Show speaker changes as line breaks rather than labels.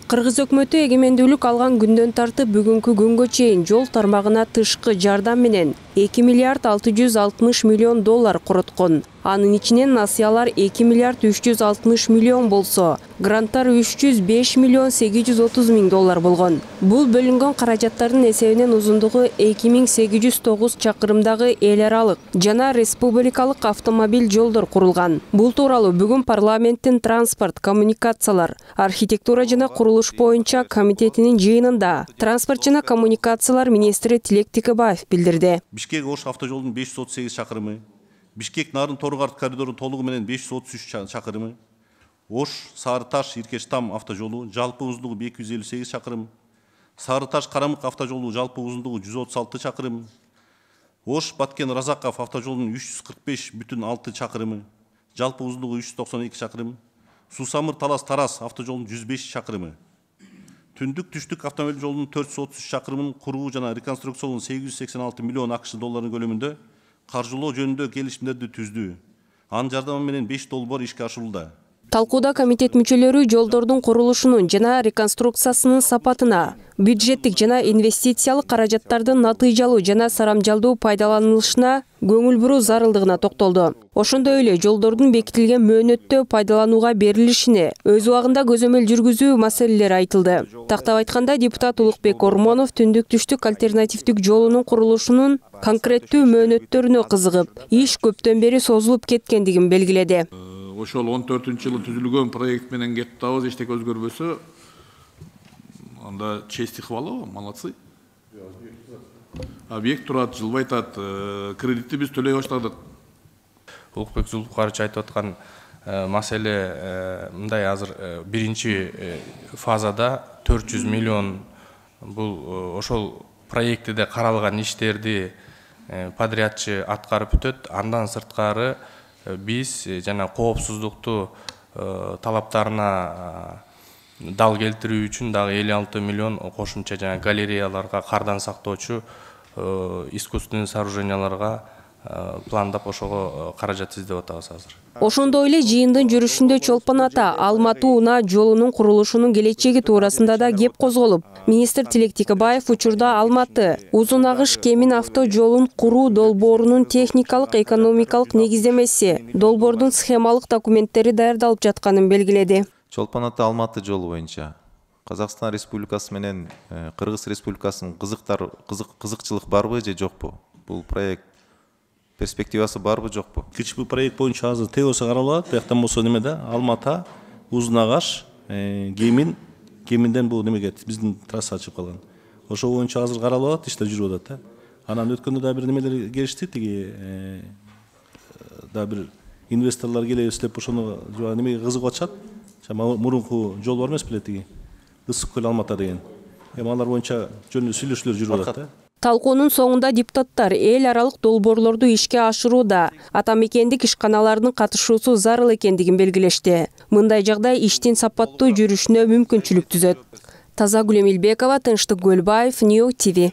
Кыргыз өкмөтү эгемендүүлүк алган күндөн тартып бүгүнкү күнгө чейин жол тармагына тышкы жардам менен 2 миллиард 660 миллион доллар короткон. Анын ичинен насыялар 2 миллиард 360 миллион болсо, гранттар 305 миллион 830 миң доллар болгон. Бул бөлүнгөн каражаттардын эсебинен узундугу 2809 чакырымдагы эл аралык жана республикалык автомобиль жолдор курулган. Бул тууралуу бүгүн парламенттин транспорт, коммуникациялар, архитектура жана курулуш боюнча комитетинин жыйынында транспорт жана коммуникациялар министри Тилек Текебаев билдирди.
Бишкек-Ош автожолунун 538 чакырымы, Бишкек-Нарын-Торгар коридору толугу менен 533 чакырымы, Ош-Сары-Таш-Иркеш-Там автожолу жалпы узундугу 258 чакырым, Сары-Таш-Карамык автожолу жалпы узундугу 136 чакырым, Ош-Баткен-Разаков автожолунун 345,6 чакырымы, жалпы узундугу 392 чакырым, Сусамыр-Талас-Тарас автожолунун 105 чакырымы, Түндүк-Түштүк автомобиль жолунун 433 чакырымын куруу жана реконструкциялоонун 886 миллион АКШ долларынын көлөмүндө каржылоо жөнүндө келишимдерди түздү. Анын жардамы менен 5 долбоор ишке ашырылды.
Талкууда комитет мүчөлөрү жолдордун курулушунун жана реконструкциясынын сапатына, бюджеттик жана инвестициялык каражаттардын натыйжалуу жана сарамжалдуу пайдаланылышына көңүл буруу зарылдыгына токтолду. Ошондой эле жолдордун бекитилген мөөнөттө пайдаланууга берилишине өз убагында көзөмөл жүргүзүү маселелери айтылды. Тактап айтканда, депутат Улукбек Ормонов Түндүк-Түштүк альтернативдик жолунун курулушунун конкреттүү мөөнөттөрүнө кызыгып, иш көптөн бери созулуп кеткендигин белгиледи.
Ошол 14-жылы түзүлгөн проект менен кетип атабыз, эчтеке өзгөрбөсө, анда честь и хвала, молодцы. Объект турат, жылбай атат, кредитти биз төлөй баштадык.
Улукбек Зулукарович айтып аткан маселе мындай, азыр биринчи фазада 400 миллион бул ошол проектиде каралган иштерди подрядчы аткарып өтөт. Андан сырткары биз жана коопсуздукту талаптарына дал келтирүү үчүн дагы 56 миллион кошумча жана галереяларга, кардан сактоочу искусственный сооруженияларга пландап ошого каражат издеп атабыз азыр.
Ошондой эле жыйындын жүрүшүндө Чолпон ата Алматы-Унаа жолунун курулушунун келечеги туурасында да кеп козголуп, министр Тилек Текебаев учурда Алматы узун агыш Кемин авто жолун куруу долбоорунун техникалык экономикалык негиздемеси, долбоордун схемалык документтери даярдалып жатканын белгиледи.
Чолпон ата Алматы жолу боюнча Казакстан Республикасы менен Кыргыз Республикасынын кызыкчылык барбы же жокпу? Бул проект перспективасы барбы жокпу?
КЧП проект боюнча азыр ТОС каралат, бияктан болсо немеде Алматы, Узун Агаш, Кеминден бул немеге биздин трасса ачып калган. Ошол боюнча азыр каралып атат, иштер жүрүп атат. Анан өткөндө да бир немелер келиштик, да бир инвесторлор келебиз деп ошону немеге кызыгып атышат. Мурунку жол бар эмес беле тиги Ысык көл Алматы деген. Алар боюнча жөнүндө сүйлөшүүлөр жүрүп атат.
Талкуунун соңунда депутаттар эл аралык долбоорлорду ишке ашырууда атамекендик ишканалардын катышуусу зарыл экендигин белгилешти. Мындай жагдай иштин сапаттуу жүрүшүнө мүмкүнчүлүк түзөт. Тазагүл Эмилбекова, Тынчтык Көлбаев, Нью ТВ.